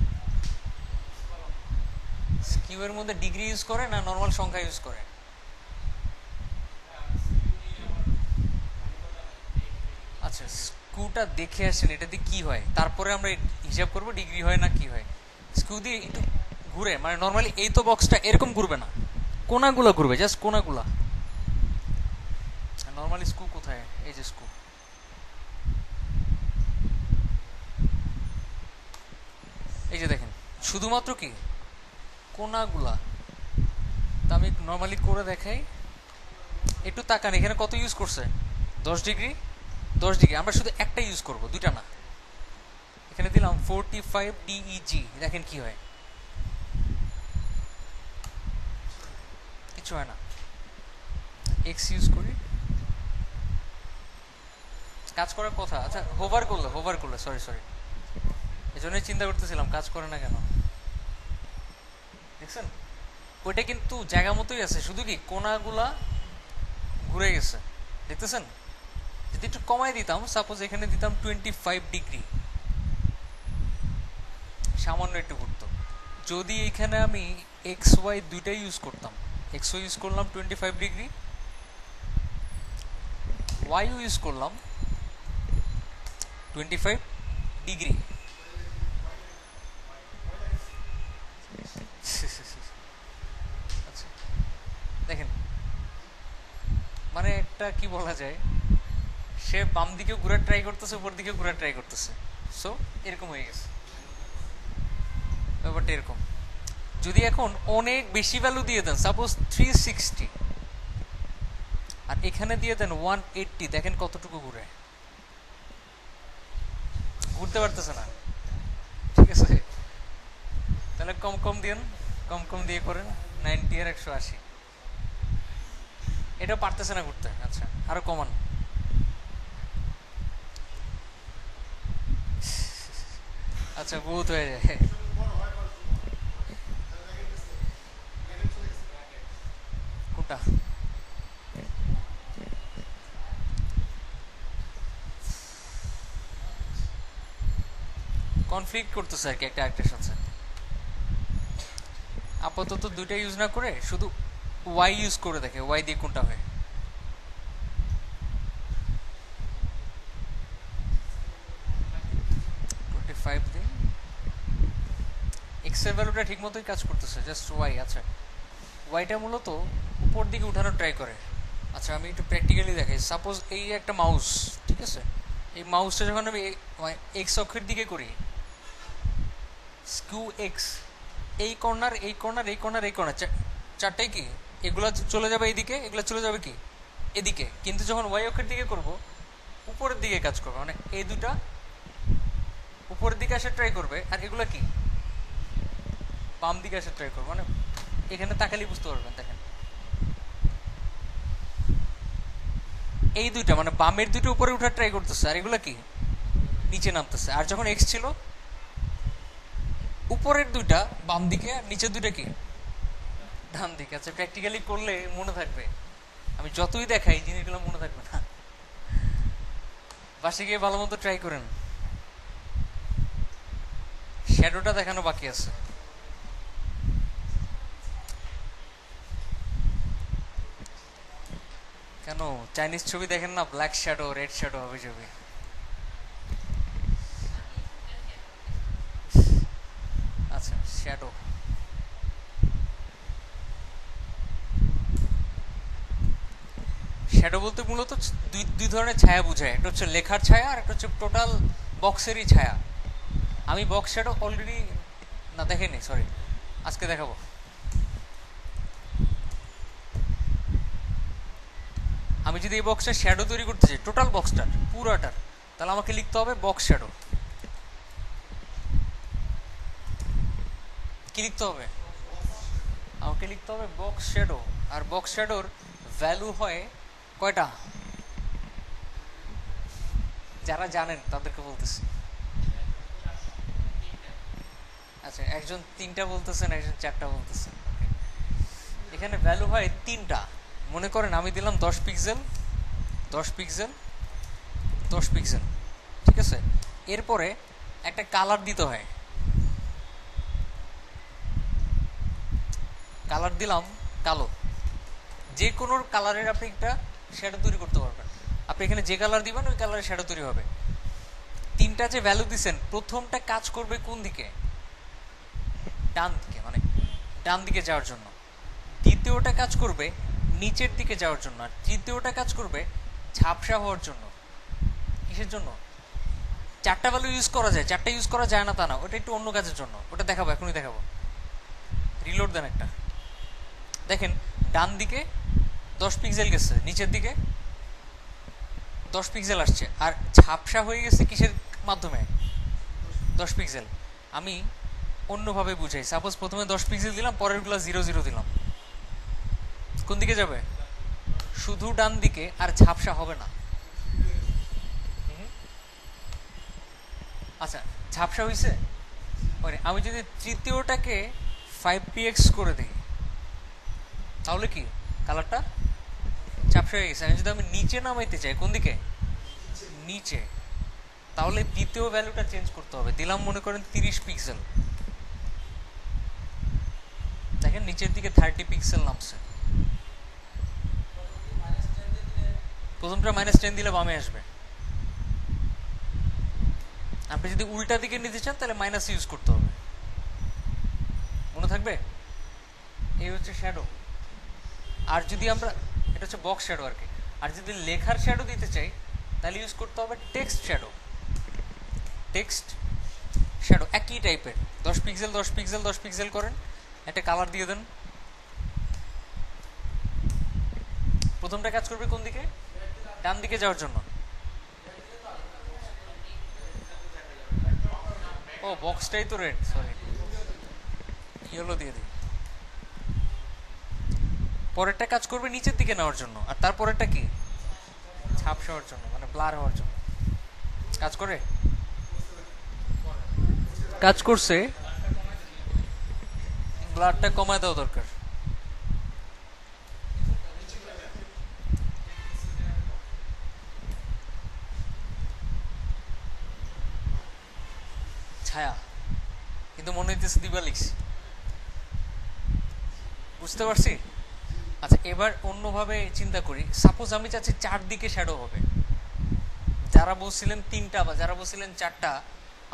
স্কিউ এর মধ্যে ডিগ্রি ইউজ করে না নর্মাল সংখ্যা ইউজ করে? আচ্ছা স্ক্রুটা দেখে আসেন এটা দিয়ে কি হয়, তারপরে আমরা হিসাব করবো ডিগ্রি হয় না কি হয়। স্ক্রু দিয়ে একটু ঘুরে, মানে নর্মালি এই তো বক্সটা এরকম ঘুরবে না, কোনাগুলো ঘুরবে, জাস্ট কোনাগুলা। নর্মালি স্ক্রু কোথায়, এই যে স্ক্রু, এই যে দেখেন শুধুমাত্র কি কোনাগুলা। তা আমি নর্মালি করে দেখাই, একটু তাকান এখানে কত ইউজ করছে, 10 ডিগ্রি। 10 ডিগ্রি আমরা শুধু একটা ইউজ করব, দুইটা না। এখানে দিলাম 45 DEG, দেখেন কি হয়, কিছু হয় না। এক্স ইউজ করি, কাজ করার কথা। আচ্ছা হোভার করলে সরি এই জন্যই চিন্তা করতেছিলাম কাজ করে না কেন। দেখছেন ওইটা কিন্তু জায়গা মতোই আছে, শুধু কি কোনাগুলা ঘুরে গেছে, দেখতেছেন। যদি একটু কমাই দিতাম, সাপোজ এখানে দিতাম 25 ডিগ্রি, সামান্য একটু ঘুরতো। যদি এখানে আমি এক্স ওয়াই দুইটাই ইউজ করতাম, এক্স ইউজ করলাম 25 ডিগ্রি, ওয়াইও ইউজ করলাম 25 ডিগ্রি। আচ্ছা দেখেন, মানে একটা কি বলা যায়, সে বাম দিকে ঘুরে ট্রাই করতেছে, উপর দিকে ঘুরে ট্রাই করতেছে, সো এরকম হয়ে গেছে ব্যাপারটা। এরকম যদি এখন অনেক বেশি ভ্যালু দিয়ে দেন, সাপোজ 360, আর এখানে দিয়ে দেন 180, দেখেন কতটুকু ঘুরে, ঘুরতে পারতেছে না, ঠিক আছে। তাহলে কম দিন, কম দিয়ে করেন 90 আর 180, এটা পারতেছে না ঘুরতে। আচ্ছা আরো কমান, আচ্ছা বহুত হয়ে যায়। কোনটা কনফ্লিক্ট করতেছে আর কি একটা আরেকটার সাথে। আপাতত দুইটা ইউজ না করে শুধু ওয়াই ইউজ করে দেখে, ওয়াই দিয়ে কোনটা হয়। 25 দিন, এক্স এর ভ্যালুটা ঠিক মতোই কাজ করতেছে, জাস্ট ওয়াই। আচ্ছা ওয়াইটা মূলত উপর দিকে উঠানোর ট্রাই করে। আচ্ছা আমি একটু প্র্যাকটিক্যালি দেখাই, সাপোজ এই একটা মাউস, ঠিক আছে, এই মাউসটা যখন আমি এক্স অক্ষের দিকে করি, স্কিউ এক্স, এই কর্নার এই কর্নার এই কর্নার এই কর্নার, চারটাই কি এগুলা চলে যাবে এইদিকে, এগুলা চলে যাবে কি এদিকে। কিন্তু যখন ওয়াই অক্ষের দিকে করব, উপরের দিকে কাজ করবে, মানে এই দুটা উপরের দিকে আসে ট্রাই করবে, আর এগুলো কি বাম দিকে আসে ট্রাই করবে। মানে এখানে তাকালেই বুঝতে পারবেন, দেখেন এই দুইটা মানে বামের দুটো উপরে উঠার ট্রাই করতেছে, আর এগুলো কি নিচে নামতেছে। আর যখন এক্স ছিল উপরের দুইটা বাম দিকে আর নিচের দুইটা কি ডান দিকে। আচ্ছা প্র্যাকটিক্যালি করলে মনে থাকবে, আমি যতই দেখাই জিনিসগুলো মনে থাকবে না। বাসে গিয়ে ভালো মতো ট্রাই করেন। শ্যাডোটা দেখানো বাকি আছে। কেন চাইনিজ ছবি দেখেন না, ব্ল্যাক শ্যাডো রেড শ্যাডো হবে ছবি। আচ্ছা শ্যাডো, শ্যাডো বলতে মূলত দুই দুই ধরনের ছায়া বোঝায়, একটা হচ্ছে লেখার ছায়া আর একটা হচ্ছে টোটাল বক্সেরই ছায়া। আমি বক্স শ্যাডো অলরেডি না দেখেনি, সরি আজকে দেখাবো। আমি যদি এই বক্সের শ্যাডো তৈরি করতে চাই টোটাল বক্সটার পুরাটার, তাহলে আমাকে লিখতে হবে বক্স শ্যাডো। কি লিখতে হবে? আমাকে লিখতে হবে বক্স শ্যাডো। আর বক্স শ্যাডোর ভ্যালু হয় কয়টা? যারা জানেন তাদেরকে বলতেছি। আচ্ছা একজন তিনটা বলতেছেন, একজন চারটা বলতেছেন। এখানে ভ্যালু হয় তিনটা। মনে করেন আমি দিলাম 10 পিক্সেল 10 পিক্সেল 10 পিক্সেল, ঠিক আছে। এরপরে একটা কালার দিতে হয়, কালার দিলাম কালো। যে কোনো কালারের আপনি একটা শ্যাডো তৈরি করতে পারবেন। আপনি এখানে যে কালার দিবেন ওই কালারের শ্যাডো তৈরি হবে। তিনটা যে ভ্যালু দিচ্ছেন, প্রথমটা কাজ করবে কোন দিকে? ডান দিকে, মানে ডান দিকে যাওয়ার জন্য। দ্বিতীয়টা কাজ করবে নিচের দিকে যাওয়ার জন্য। আর তৃতীয়টা কাজ করবে ঝাপসা হওয়ার জন্য। কিসের জন্য? চারটা ভ্যালু ইউজ করা যায়, চারটা ইউজ করা যায় না তা না, ওটা একটু অন্য কাজের জন্য, ওটা দেখাবো, এখনই দেখাবো। রিলোড দেন একটা। দেখেন ডান দিকে 10 পিক্সেল গেছে, নিচের দিকে 10 পিক্সেল আসছে। আর ঝাপসা হয়ে গেছে কিসের মাধ্যমে? 10 পিক্সেল। আমি অন্যভাবে বুঝাই, সাপোজ প্রথমে 10 পিক্সেল দিলাম, পরেরগুলো 0 0 দিলাম, কোন দিকে যাবে? শুধু ডান দিকে, আর ঝাপসা হবে না। আচ্ছা ঝাপসা হয়েছে। আমি যদি তৃতীয়টাকে 5px করে দিই তাহলে কি কালারটা ঝাপসা হয়ে গেছে। আমি নিচে নামাইতে চাই, কোন দিকে? নিচে, তাহলে দ্বিতীয় ভ্যালুটা চেঞ্জ করতে হবে। দিলাম মনে করেন 30 পিক্সেল, দেখেন নিচের দিকে 30 পিক্সেল নামছে। প্রথমটা -10 দিলে বামে আসবে। আপনি যদি উল্টা দিকে নিতে চান তাহলে মাইনাস ইউজ করতে হবে, মনে থাকবে। এই হচ্ছে শ্যাডো। আর যদি আমরা, এটা হচ্ছে বক্স শ্যাডো আর কি। আর যদি লেখার শ্যাডো দিতে চাই তাহলে ইউজ করতে হবে টেক্সট শ্যাডো। টেক্সট শ্যাডো একই টাইপের, 10 পিক্সেল 10 পিক্সেল 10 পিক্সেল করেন, একটা কালার দিয়ে দেন। প্রথমটা কাজ করবে কোন দিকে? ডান দিকে যাওয়ার জন্য। ও বক্সটাই তো রেড, সরি ইয়েলো দিয়ে দিই। পরেরটা কাজ করবে নিচের দিকে নেওয়ার জন্য, আর তারপরেরটা কি? ঝাপসা হওয়ার জন্য, মানে ব্লার হওয়ার জন্য। কাজ করে, কাজ করছে। ব্লারটা কমায় দেওয়া দরকার। ছায়া, কিন্তু মনে হইতেছে দিবা লিখছি, বুঝতে পারছি। আচ্ছা এবার অন্যভাবে চিন্তা করি। সাপোজ আমি চাচ্ছি চারদিকে শ্যাডো হবে। যারা বলছিলেন তিনটা বা যারা বলছিলেন চারটা,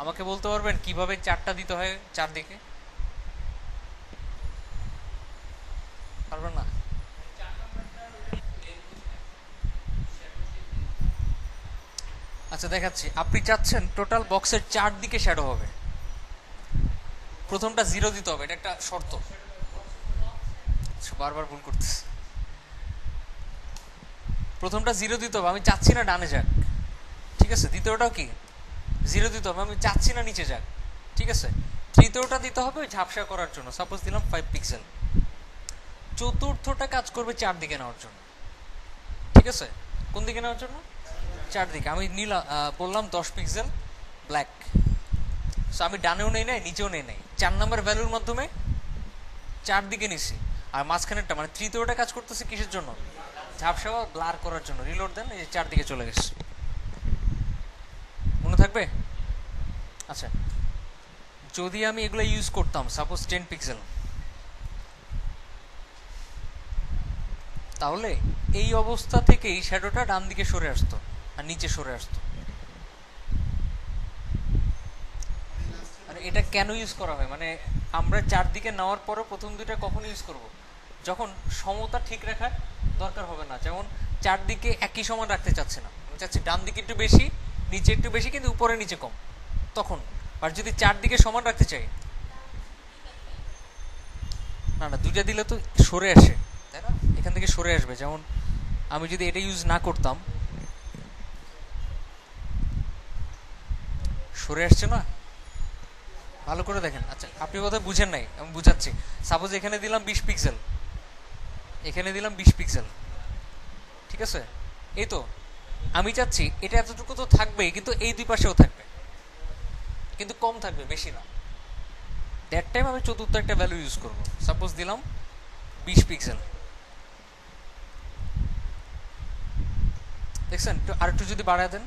আমাকে বলতে পারবেন কিভাবে চারটা দিতে হয় চারদিকে? পারবেন না? আচ্ছা দেখাচ্ছি। আপনি চাচ্ছেন টোটাল বক্সের চারদিকে শ্যাডো হবে, প্রথমটা 0 দিতে হবে, এটা একটা শর্ত। বারবার ভুল করতেছি। প্রথমটা 0 দিতে হবে, আমি চাচ্ছি না ডানে যাক, ঠিক আছে, দ্বিতীয়টাও কি 0 দিতে হবে, আমি চাচ্ছি না নিচে যাক। ঠিক আছে, তৃতীয়টা দিতে হবে ওই ঝাপসা করার জন্য, সাপোজ দিলাম 5 পিক্সেল। চতুর্থটা কাজ করবে 4 দিকে নেওয়ার জন্য। ঠিক আছে, কোন দিকে নেওয়ার জন্য? 4 দিকে। আমি নিলাম, বললাম 10 পিক্সেল ব্ল্যাক। সো আমি ডানেও নেই নাই, নিচেও নেই নাই, 4 নাম্বার ভ্যালুর মাধ্যমে 4 দিকে নিছি। আর মাঝখানেরটা মানে তৃতীয়টা কাজ করতেছে কিসের জন্য? ঝাপসা বা ব্লার করার জন্য। রিলোড দেন, এই যে 4 দিকে চলে গেছে। মনে থাকবে? আচ্ছা, যদি আমি এগুলো ইউজ করতাম সাপোজ 10 পিক্সেল, তাহলে এই অবস্থা থেকেই শ্যাডোটা ডান দিকে সরে আসতো আর নিচে সরে আসতো। আর এটা কেন ইউজ করা হয়, মানে আমরা 4 দিকে নেওয়ার পরও প্রথম দুইটা কখন ইউজ করব? যখন সমতা ঠিক রাখার দরকার হবে না, যেমন 4 দিকে একই সমান রাখতে চাচ্ছে না, আমি চাচ্ছি ডান দিকে একটু বেশি, নিচে একটু বেশি, কিন্তু উপরে নিচে কম, তখন। আর যদি 4 দিকে সমান রাখতে চাই, না না, দুইটা দিলে তো সরে আসে, তাই না? এখান থেকে সরে আসবে। যেমন আমি যদি এটা ইউজ না করতাম, সরে আসছে না? ভালো করে দেখেন। আচ্ছা, আপনি কথা বুঝেন নাই, আমি বুঝাচ্ছি। সাপোজ এখানে দিলাম 20 পিক্সেল, এখানে দিলাম 20 পিক্সেল। ঠিক আছে, এই তো আমি চাচ্ছি এটা এতটুকু তো থাকবেই, কিন্তু এই দুই পাশেও থাকবে, কিন্তু কম থাকবে, বেশি না। দ্যাট টাইম আমি চতুর্থ একটা ভ্যালু ইউজ করব। সাপোজ দিলাম 20 পিক্সেল। দেখছেন? আর একটু যদি বাড়ায় দেন,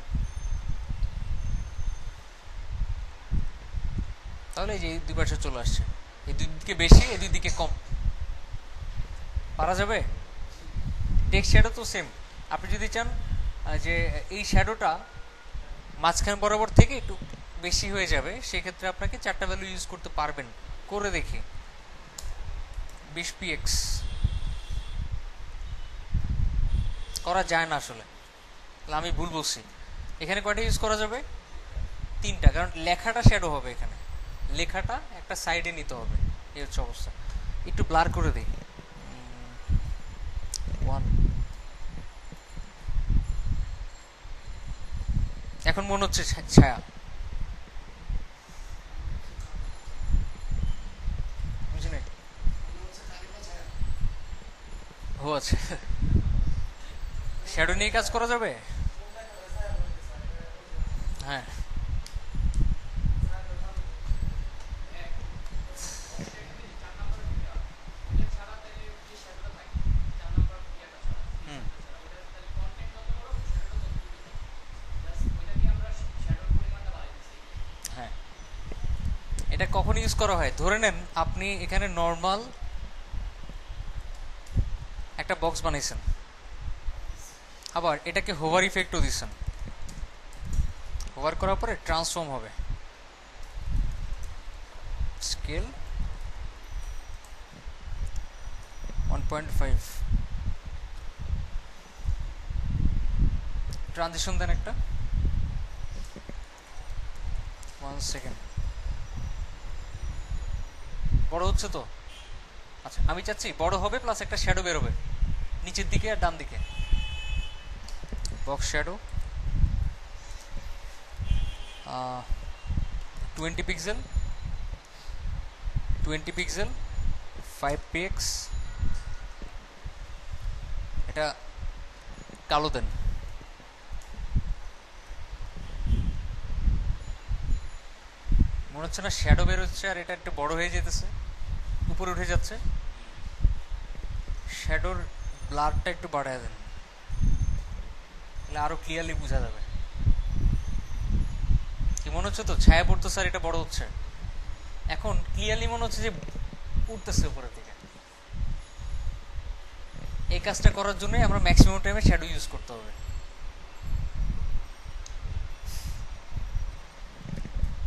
তাহলে এই যে এই দুই পাশে চলে আসছে, এই দুই দিকে বেশি, এই দুই দিকে কম। পারা যাবে? টেক্সট শ্যাডো তো সেম। আপনি যদি চান যে এই শ্যাডোটা মাঝখান বরাবর থেকে একটু বেশি হয়ে যাবে, সেক্ষেত্রে আপনাকে 4টা ভ্যালু ইউজ করতে পারবেন। করে দেখি, 20 px করা যায় না আসলে, আমি ভুল বলছি। এখানে কয়টা ইউজ করা যাবে? 3টা, কারণ লেখাটা শ্যাডো হবে, এখানে লেখাটা একটা সাইডে নিতে হবে। এই হচ্ছে অবস্থা। একটু ব্লার করে দিই। 1 এখন মনে হচ্ছে ছায়া। বুঝি নাই। ও আচ্ছা, শ্যাডো নিয়ে কাজ করা যাবে। হ্যাঁ, হুম, হ্যাঁ। এটা কখন ইউজ করা হয়? ধরে নেন আপনি এখানে নর্মাল একটা বক্স বানাইছেন, আবার এটাকে হোভার ইফেক্টও দিচ্ছেন। হোভার করার পরে ট্রান্সফর্ম হবে, স্কেল 1.5, ট্রানজিশন দেন একটা, 1 সেকেন্ড। বড় হচ্ছে তো? আচ্ছা, আমি চাচ্ছি বড় হবে প্লাস একটা শ্যাডো বেরোবে নিচের দিকে আর ডান দিকে। Box shadow 20 pixel, 20 pixel, 5 px। এটা কালো দেন। মনে হচ্ছে না শ্যাডো বেরোচ্ছে আর এটা একটু বড় হয়ে যেতেছে, উপরে উঠে যাচ্ছে? শ্যাডোর ব্লারটা একটু বাড়ায় দেন, তাহলে আরো ক্লিয়ারলি বোঝা যাবে। কি মনে হচ্ছে তো ছায়া পড়তো স্যার, এটা বড় হচ্ছে। এখন ক্লিয়ারলি মনে হচ্ছে যে উঠতেছে উপরের দিকে। এই কাজটা করার জন্যই আমরা ম্যাক্সিমাম টাইমে শ্যাডো ইউজ করতে হবে।